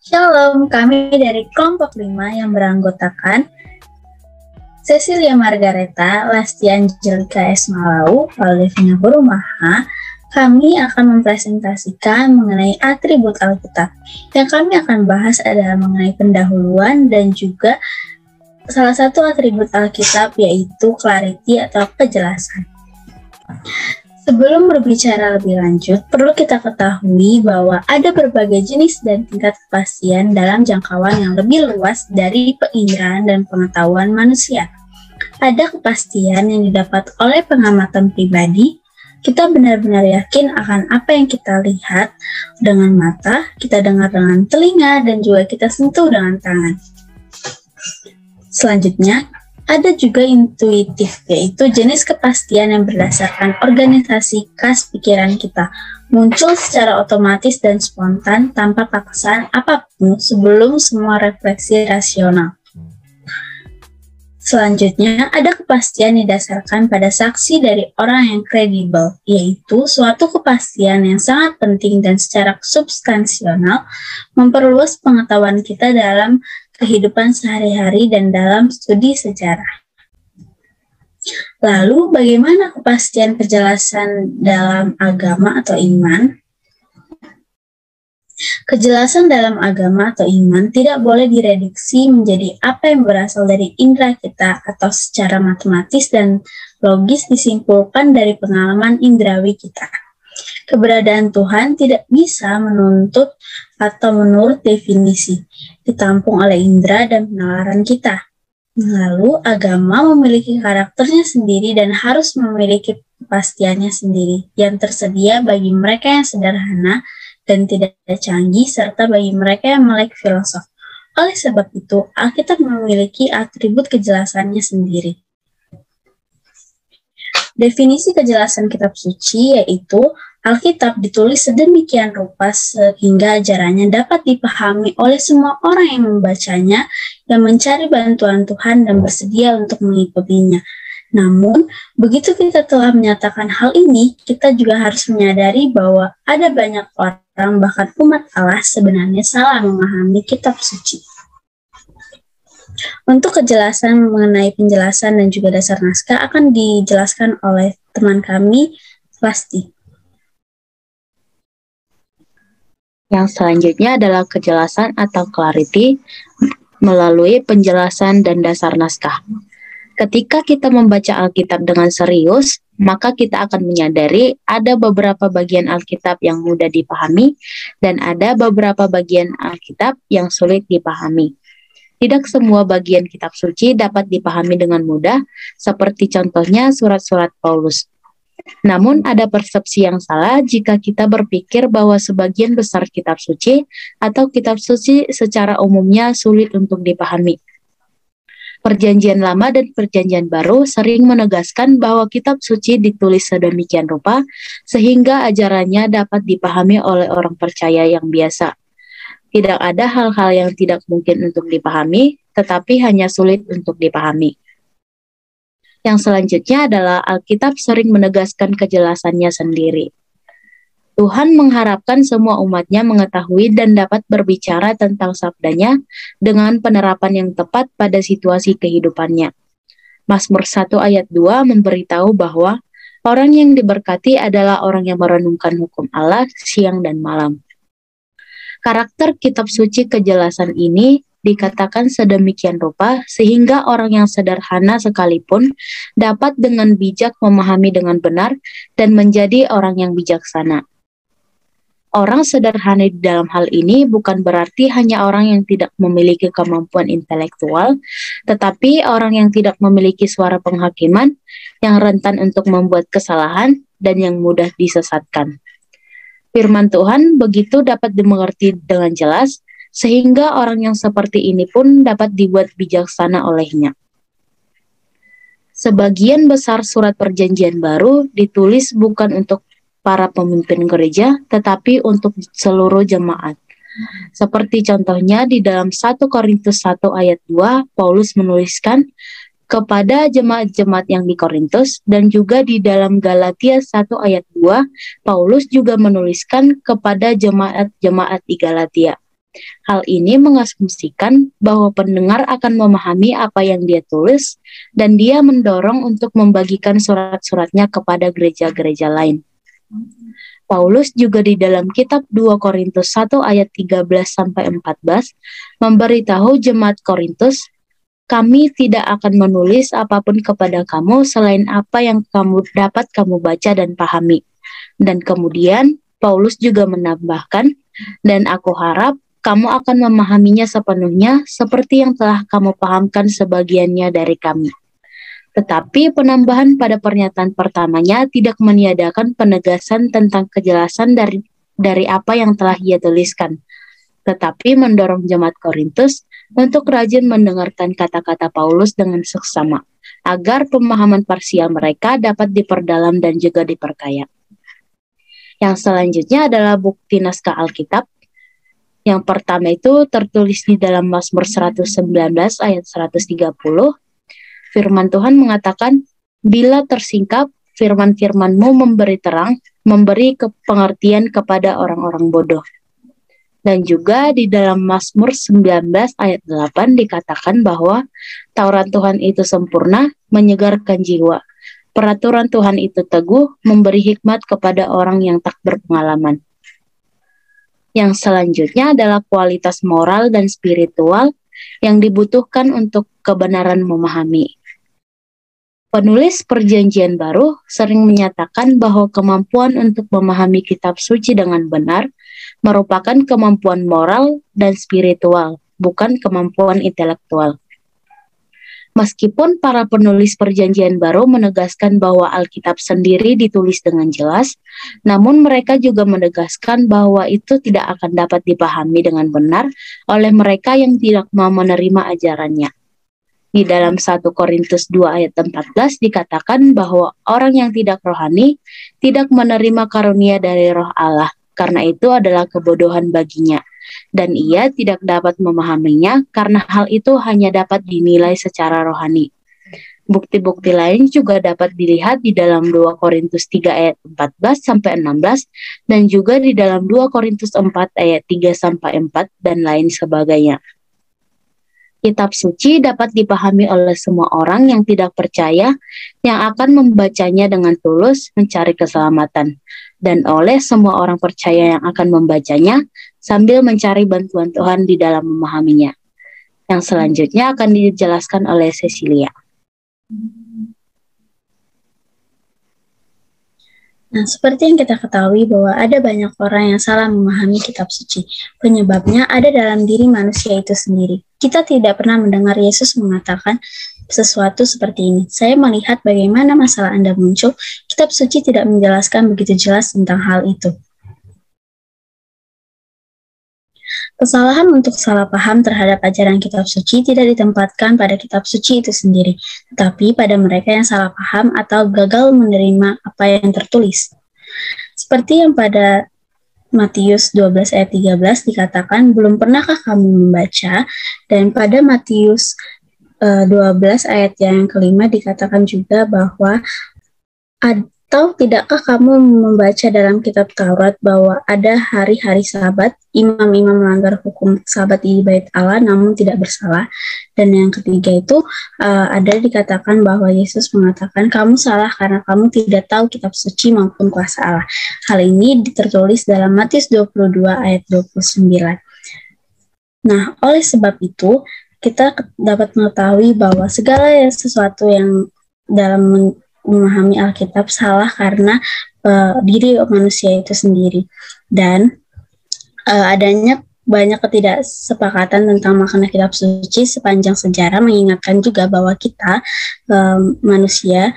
Shalom, kami dari kelompok 5 yang beranggotakan Cecilia Margareta, Lasti Angelika Esmalau, Valdevina Burumaha. Kami akan mempresentasikan mengenai atribut Alkitab. Yang kami akan bahas adalah mengenai pendahuluan dan juga salah satu atribut Alkitab yaitu clarity atau kejelasan. Sebelum berbicara lebih lanjut, perlu kita ketahui bahwa ada berbagai jenis dan tingkat kepastian dalam jangkauan yang lebih luas dari penginderaan dan pengetahuan manusia. Ada kepastian yang didapat oleh pengamatan pribadi. Kita benar-benar yakin akan apa yang kita lihat dengan mata, kita dengar dengan telinga, dan juga kita sentuh dengan tangan. Selanjutnya, ada juga intuitif, yaitu jenis kepastian yang berdasarkan organisasi khas pikiran kita, muncul secara otomatis dan spontan tanpa paksaan apapun sebelum semua refleksi rasional. Selanjutnya, ada kepastian didasarkan pada saksi dari orang yang kredibel, yaitu suatu kepastian yang sangat penting dan secara substansional memperluas pengetahuan kita dalam kehidupan sehari-hari dan dalam studi sejarah. Lalu, bagaimana kepastian kejelasan dalam agama atau iman? Kejelasan dalam agama atau iman tidak boleh direduksi menjadi apa yang berasal dari indera kita atau secara matematis dan logis disimpulkan dari pengalaman indrawi kita. Keberadaan Tuhan tidak bisa menuntut atau menurut definisi, ditampung oleh indera dan penalaran kita. Lalu, agama memiliki karakternya sendiri dan harus memiliki kepastiannya sendiri yang tersedia bagi mereka yang sederhana dan tidak canggih, serta bagi mereka yang melek filosof. Oleh sebab itu, Alkitab memiliki atribut kejelasannya sendiri. Definisi kejelasan kitab suci yaitu Alkitab ditulis sedemikian rupa sehingga ajarannya dapat dipahami oleh semua orang yang membacanya, yang mencari bantuan Tuhan dan bersedia untuk mengikutinya. Namun, begitu kita telah menyatakan hal ini, kita juga harus menyadari bahwa ada banyak orang, bahkan umat Allah, sebenarnya salah memahami kitab suci. Untuk kejelasan mengenai penjelasan dan juga dasar naskah akan dijelaskan oleh teman kami, Lasti. Yang selanjutnya adalah kejelasan atau clarity melalui penjelasan dan dasar naskah. Ketika kita membaca Alkitab dengan serius, maka kita akan menyadari ada beberapa bagian Alkitab yang mudah dipahami dan ada beberapa bagian Alkitab yang sulit dipahami. Tidak semua bagian kitab suci dapat dipahami dengan mudah, seperti contohnya surat-surat Paulus. Namun ada persepsi yang salah jika kita berpikir bahwa sebagian besar kitab suci atau kitab suci secara umumnya sulit untuk dipahami. Perjanjian Lama dan Perjanjian Baru sering menegaskan bahwa kitab suci ditulis sedemikian rupa sehingga ajarannya dapat dipahami oleh orang percaya yang biasa. Tidak ada hal-hal yang tidak mungkin untuk dipahami, tetapi hanya sulit untuk dipahami. Yang selanjutnya adalah Alkitab sering menegaskan kejelasannya sendiri. Tuhan mengharapkan semua umatnya mengetahui dan dapat berbicara tentang sabdanya dengan penerapan yang tepat pada situasi kehidupannya. Mazmur 1 ayat 2 memberitahu bahwa orang yang diberkati adalah orang yang merenungkan hukum Allah siang dan malam. Karakter kitab suci kejelasan ini dikatakan sedemikian rupa sehingga orang yang sederhana sekalipun dapat dengan bijak memahami dengan benar dan menjadi orang yang bijaksana. Orang sederhana di dalam hal ini bukan berarti hanya orang yang tidak memiliki kemampuan intelektual, tetapi orang yang tidak memiliki suara penghakiman, yang rentan untuk membuat kesalahan, dan yang mudah disesatkan. Firman Tuhan begitu dapat dimengerti dengan jelas, sehingga orang yang seperti ini pun dapat dibuat bijaksana olehnya. Sebagian besar surat Perjanjian Baru ditulis bukan untuk para pemimpin gereja, tetapi untuk seluruh jemaat. Seperti contohnya di dalam 1 Korintus 1 ayat 2, Paulus menuliskan kepada jemaat-jemaat yang di Korintus, dan juga di dalam Galatia 1 ayat 2, Paulus juga menuliskan kepada jemaat-jemaat di Galatia. Hal ini mengasumsikan bahwa pendengar akan memahami apa yang dia tulis dan dia mendorong untuk membagikan surat-suratnya kepada gereja-gereja lain. Paulus juga di dalam kitab 2 Korintus 1 ayat 13-14 memberitahu jemaat Korintus, kami tidak akan menulis apapun kepada kamu selain apa yang dapat kamu baca dan pahami. Dan kemudian Paulus juga menambahkan, dan aku harap kamu akan memahaminya sepenuhnya seperti yang telah kamu pahamkan sebagiannya dari kami. Tetapi penambahan pada pernyataan pertamanya tidak meniadakan penegasan tentang kejelasan dari apa yang telah ia tuliskan, tetapi mendorong jemaat Korintus untuk rajin mendengarkan kata-kata Paulus dengan seksama, agar pemahaman parsial mereka dapat diperdalam dan juga diperkaya. Yang selanjutnya adalah bukti naskah Alkitab. Yang pertama itu tertulis di dalam Mazmur 119 ayat 130. Firman Tuhan mengatakan, bila tersingkap, firman-firman-Mu memberi terang, memberi pengertian kepada orang-orang bodoh. Dan juga di dalam Mazmur 19 ayat 8 dikatakan bahwa Taurat Tuhan itu sempurna, menyegarkan jiwa. Peraturan Tuhan itu teguh, memberi hikmat kepada orang yang tak berpengalaman. Yang selanjutnya adalah kualitas moral dan spiritual yang dibutuhkan untuk kebenaran memahami. Penulis Perjanjian Baru sering menyatakan bahwa kemampuan untuk memahami kitab suci dengan benar merupakan kemampuan moral dan spiritual, bukan kemampuan intelektual. Meskipun para penulis Perjanjian Baru menegaskan bahwa Alkitab sendiri ditulis dengan jelas, namun mereka juga menegaskan bahwa itu tidak akan dapat dipahami dengan benar oleh mereka yang tidak mau menerima ajarannya. Di dalam 1 Korintus 2 ayat 14 dikatakan bahwa orang yang tidak rohani tidak menerima karunia dari Roh Allah, karena itu adalah kebodohan baginya. Dan ia tidak dapat memahaminya karena hal itu hanya dapat dinilai secara rohani. Bukti-bukti lain juga dapat dilihat di dalam 2 Korintus 3 ayat 14-16 dan juga di dalam 2 Korintus 4 ayat 3-4 dan lain sebagainya. Kitab suci dapat dipahami oleh semua orang yang tidak percaya yang akan membacanya dengan tulus mencari keselamatan, dan oleh semua orang percaya yang akan membacanya sambil mencari bantuan Tuhan di dalam memahaminya. Yang selanjutnya akan dijelaskan oleh Cecilia. Nah, seperti yang kita ketahui bahwa ada banyak orang yang salah memahami kitab suci. Penyebabnya ada dalam diri manusia itu sendiri. Kita tidak pernah mendengar Yesus mengatakan sesuatu seperti ini. Saya melihat bagaimana masalah Anda muncul, kitab suci tidak menjelaskan begitu jelas tentang hal itu. Kesalahan untuk salah paham terhadap ajaran kitab suci tidak ditempatkan pada kitab suci itu sendiri, tetapi pada mereka yang salah paham atau gagal menerima apa yang tertulis. Seperti yang pada Matius 12 ayat 13 dikatakan, belum pernahkah kamu membaca? Dan pada Matius 12 ayat yang kelima dikatakan juga bahwa atau tidakkah kamu membaca dalam kitab Taurat bahwa ada hari-hari Sabat, imam-imam melanggar hukum Sabat di Bait Allah namun tidak bersalah. Dan yang ketiga itu ada dikatakan bahwa Yesus mengatakan kamu salah karena kamu tidak tahu kitab suci maupun kuasa Allah. Hal ini tertulis dalam Matius 22 ayat 29. Nah, oleh sebab itu kita dapat mengetahui bahwa segala sesuatu yang dalam memahami Alkitab salah karena diri manusia itu sendiri, dan adanya banyak ketidaksepakatan tentang makna kitab suci sepanjang sejarah mengingatkan juga bahwa kita manusia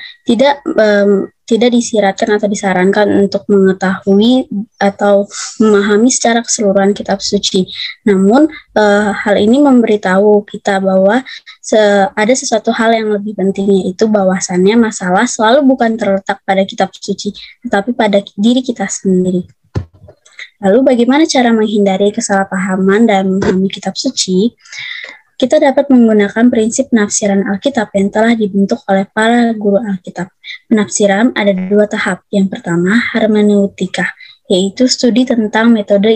tidak disiratkan atau disarankan untuk mengetahui atau memahami secara keseluruhan kitab suci. Namun hal ini memberitahu kita bahwa ada sesuatu hal yang lebih penting, yaitu bahwasannya masalah selalu bukan terletak pada kitab suci, tetapi pada diri kita sendiri. Lalu bagaimana cara menghindari kesalahpahaman dalam memahami kitab suci? Kita dapat menggunakan prinsip penafsiran Alkitab yang telah dibentuk oleh para guru Alkitab. Penafsiran ada dua tahap. Yang pertama, hermeneutika, yaitu studi tentang metode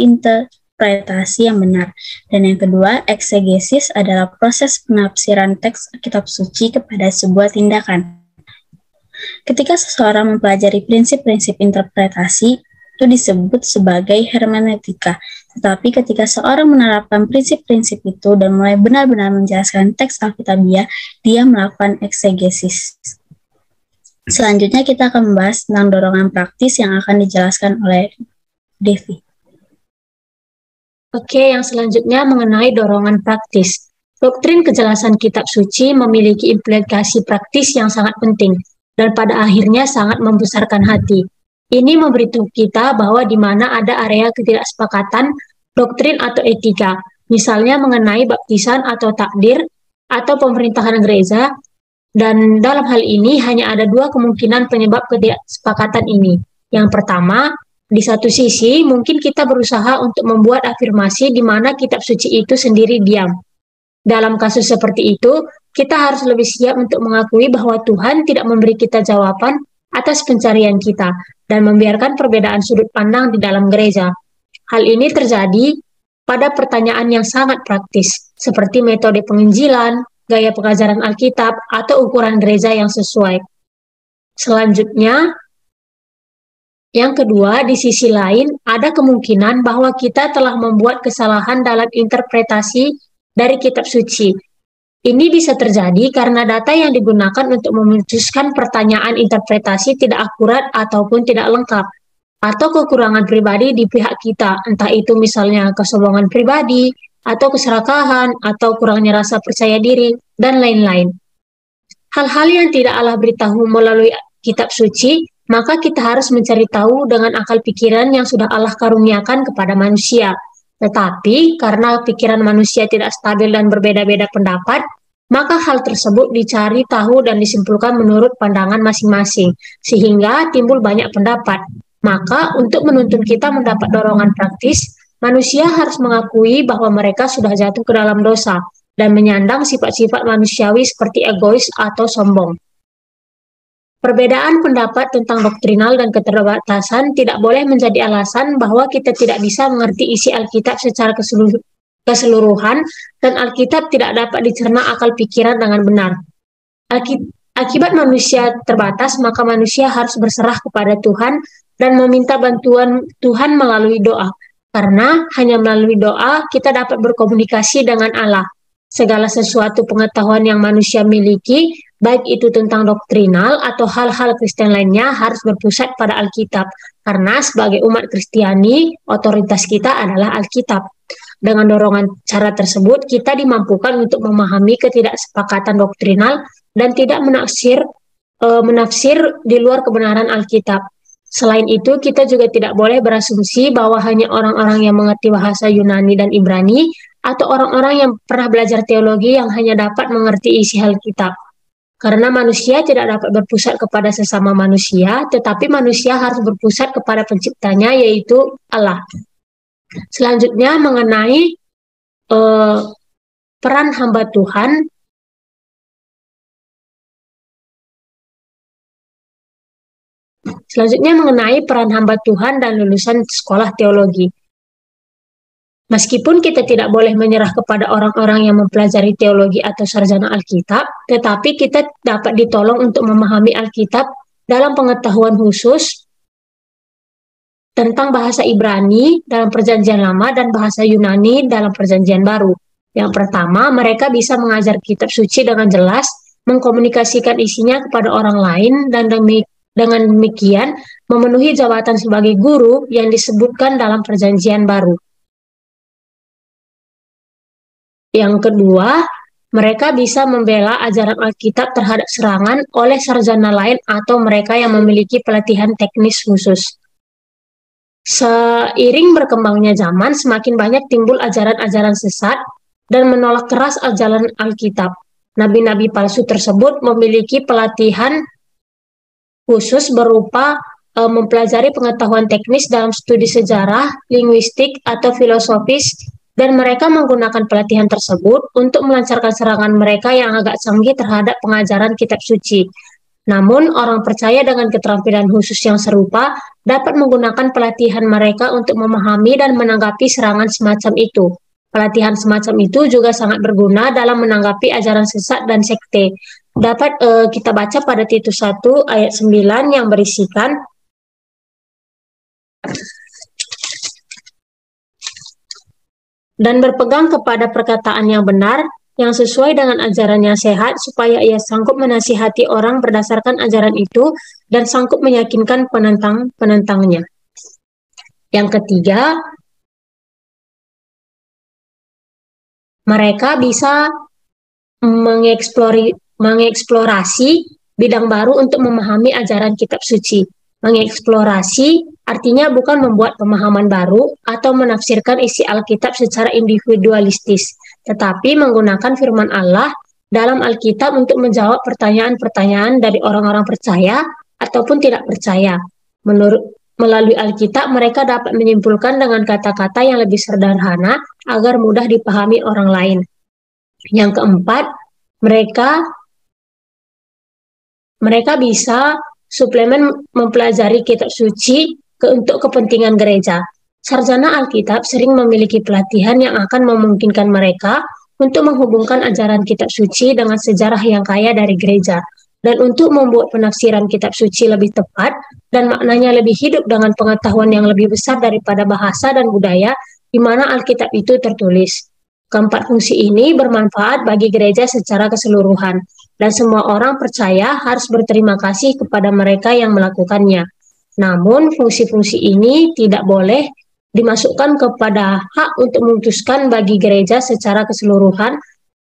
interpretasi yang benar. Dan yang kedua, eksegesis adalah proses penafsiran teks kitab suci kepada sebuah tindakan. Ketika seseorang mempelajari prinsip-prinsip interpretasi, itu disebut sebagai hermeneutika. Tetapi ketika seorang menerapkan prinsip-prinsip itu dan mulai benar-benar menjelaskan teks Alkitabiah, dia melakukan eksegesis. Selanjutnya kita akan membahas tentang dorongan praktis yang akan dijelaskan oleh Devi. Oke, yang selanjutnya mengenai dorongan praktis. Doktrin kejelasan kitab suci memiliki implikasi praktis yang sangat penting dan pada akhirnya sangat membesarkan hati. Ini memberitahu kita bahwa di mana ada area ketidaksepakatan doktrin atau etika, misalnya mengenai baptisan atau takdir atau pemerintahan gereja, dan dalam hal ini hanya ada dua kemungkinan penyebab ketidaksepakatan ini. Yang pertama, di satu sisi, mungkin kita berusaha untuk membuat afirmasi di mana kitab suci itu sendiri diam. Dalam kasus seperti itu, kita harus lebih siap untuk mengakui bahwa Tuhan tidak memberi kita jawaban atas pencarian kita dan membiarkan perbedaan sudut pandang di dalam gereja. Hal ini terjadi pada pertanyaan yang sangat praktis, seperti metode penginjilan, gaya pengajaran Alkitab, atau ukuran gereja yang sesuai. Selanjutnya, yang kedua, di sisi lain, ada kemungkinan bahwa kita telah membuat kesalahan dalam interpretasi dari kitab suci. Ini bisa terjadi karena data yang digunakan untuk memutuskan pertanyaan interpretasi tidak akurat ataupun tidak lengkap, atau kekurangan pribadi di pihak kita, entah itu misalnya kesombongan pribadi, atau keserakahan, atau kurangnya rasa percaya diri, dan lain-lain. Hal-hal yang tidak Allah beritahu melalui kitab suci, maka kita harus mencari tahu dengan akal pikiran yang sudah Allah karuniakan kepada manusia. Tetapi karena pikiran manusia tidak stabil dan berbeda-beda pendapat, maka hal tersebut dicari tahu dan disimpulkan menurut pandangan masing-masing, sehingga timbul banyak pendapat. Maka untuk menuntun kita mendapat dorongan praktis, manusia harus mengakui bahwa mereka sudah jatuh ke dalam dosa dan menyandang sifat-sifat manusiawi seperti egois atau sombong. Perbedaan pendapat tentang doktrinal dan keterbatasan tidak boleh menjadi alasan bahwa kita tidak bisa mengerti isi Alkitab secara keseluruhan dan Alkitab tidak dapat dicerna akal pikiran dengan benar. Akibat manusia terbatas, maka manusia harus berserah kepada Tuhan dan meminta bantuan Tuhan melalui doa. Karena hanya melalui doa kita dapat berkomunikasi dengan Allah. Segala sesuatu pengetahuan yang manusia miliki, baik itu tentang doktrinal atau hal-hal Kristen lainnya, harus berpusat pada Alkitab. Karena sebagai umat Kristiani, otoritas kita adalah Alkitab. Dengan dorongan cara tersebut, kita dimampukan untuk memahami ketidaksepakatan doktrinal dan tidak menafsir di luar kebenaran Alkitab. Selain itu, kita juga tidak boleh berasumsi bahwa hanya orang-orang yang mengerti bahasa Yunani dan Ibrani atau orang-orang yang pernah belajar teologi yang hanya dapat mengerti isi Alkitab. Karena manusia tidak dapat berpusat kepada sesama manusia, tetapi manusia harus berpusat kepada penciptanya, yaitu Allah. Selanjutnya mengenai peran hamba Tuhan. Selanjutnya mengenai peran hamba Tuhan dan lulusan sekolah teologi. Meskipun kita tidak boleh menyerah kepada orang-orang yang mempelajari teologi atau sarjana Alkitab, tetapi kita dapat ditolong untuk memahami Alkitab dalam pengetahuan khusus tentang bahasa Ibrani dalam Perjanjian Lama dan bahasa Yunani dalam Perjanjian Baru. Yang pertama, mereka bisa mengajar kitab suci dengan jelas, mengkomunikasikan isinya kepada orang lain, dan dengan demikian memenuhi jabatan sebagai guru yang disebutkan dalam Perjanjian Baru. Yang kedua, mereka bisa membela ajaran Alkitab terhadap serangan oleh sarjana lain atau mereka yang memiliki pelatihan teknis khusus. Seiring berkembangnya zaman, semakin banyak timbul ajaran-ajaran sesat dan menolak keras ajaran Alkitab. Nabi-nabi palsu tersebut memiliki pelatihan khusus berupa mempelajari pengetahuan teknis dalam studi sejarah, linguistik, atau filosofis, dan mereka menggunakan pelatihan tersebut untuk melancarkan serangan mereka yang agak canggih terhadap pengajaran kitab suci. Namun, orang percaya dengan keterampilan khusus yang serupa dapat menggunakan pelatihan mereka untuk memahami dan menanggapi serangan semacam itu. Pelatihan semacam itu juga sangat berguna dalam menanggapi ajaran sesat dan sekte. Dapat kita baca pada Titus 1 ayat 9 yang berisikan, dan berpegang kepada perkataan yang benar, yang sesuai dengan ajaran yang sehat, supaya ia sanggup menasihati orang berdasarkan ajaran itu, dan sanggup meyakinkan penentang-penentangnya. Yang ketiga, mereka bisa mengeksplorasi bidang baru untuk memahami ajaran kitab suci. Mengeksplorasi artinya bukan membuat pemahaman baru atau menafsirkan isi Alkitab secara individualistis, tetapi menggunakan firman Allah dalam Alkitab untuk menjawab pertanyaan-pertanyaan dari orang-orang percaya ataupun tidak percaya. Melalui Alkitab, mereka dapat menyimpulkan dengan kata-kata yang lebih sederhana agar mudah dipahami orang lain. Yang keempat, mereka bisa suplemen mempelajari kitab suci untuk kepentingan gereja. Sarjana Alkitab sering memiliki pelatihan yang akan memungkinkan mereka untuk menghubungkan ajaran kitab suci dengan sejarah yang kaya dari gereja, dan untuk membuat penafsiran kitab suci lebih tepat dan maknanya lebih hidup dengan pengetahuan yang lebih besar daripada bahasa dan budaya di mana Alkitab itu tertulis. Keempat fungsi ini bermanfaat bagi gereja secara keseluruhan, dan semua orang percaya harus berterima kasih kepada mereka yang melakukannya. Namun, fungsi-fungsi ini tidak boleh dimasukkan kepada hak untuk memutuskan bagi gereja secara keseluruhan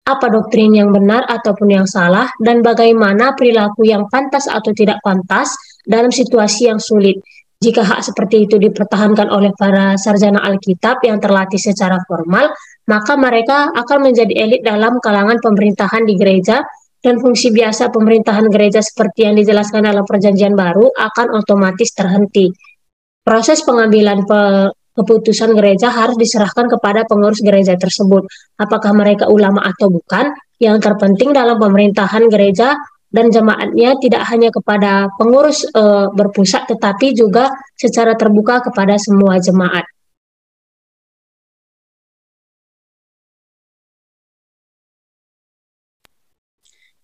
apa doktrin yang benar ataupun yang salah, dan bagaimana perilaku yang pantas atau tidak pantas dalam situasi yang sulit. Jika hak seperti itu dipertahankan oleh para sarjana Alkitab yang terlatih secara formal, maka mereka akan menjadi elit dalam kalangan pemerintahan di gereja, dan fungsi biasa pemerintahan gereja seperti yang dijelaskan dalam Perjanjian Baru akan otomatis terhenti. Proses pengambilan keputusan gereja harus diserahkan kepada pengurus gereja tersebut, apakah mereka ulama atau bukan. Yang terpenting dalam pemerintahan gereja dan jemaatnya tidak hanya kepada pengurus berpusat, tetapi juga secara terbuka kepada semua jemaat.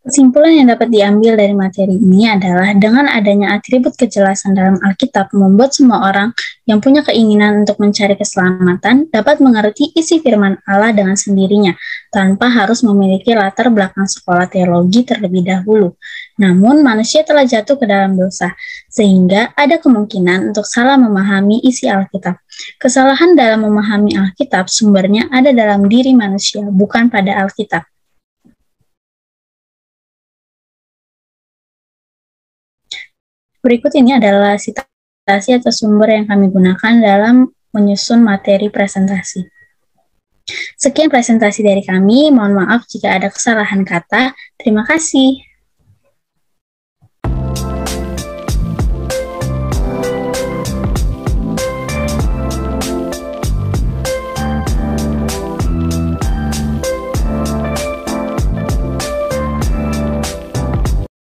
Kesimpulan yang dapat diambil dari materi ini adalah dengan adanya atribut kejelasan dalam Alkitab membuat semua orang yang punya keinginan untuk mencari keselamatan dapat mengerti isi firman Allah dengan sendirinya, tanpa harus memiliki latar belakang sekolah teologi terlebih dahulu. Namun, manusia telah jatuh ke dalam dosa, sehingga ada kemungkinan untuk salah memahami isi Alkitab. Kesalahan dalam memahami Alkitab sumbernya ada dalam diri manusia, bukan pada Alkitab. Berikut ini adalah sitasi atau sumber yang kami gunakan dalam menyusun materi presentasi. Sekian presentasi dari kami, mohon maaf jika ada kesalahan kata. Terima kasih.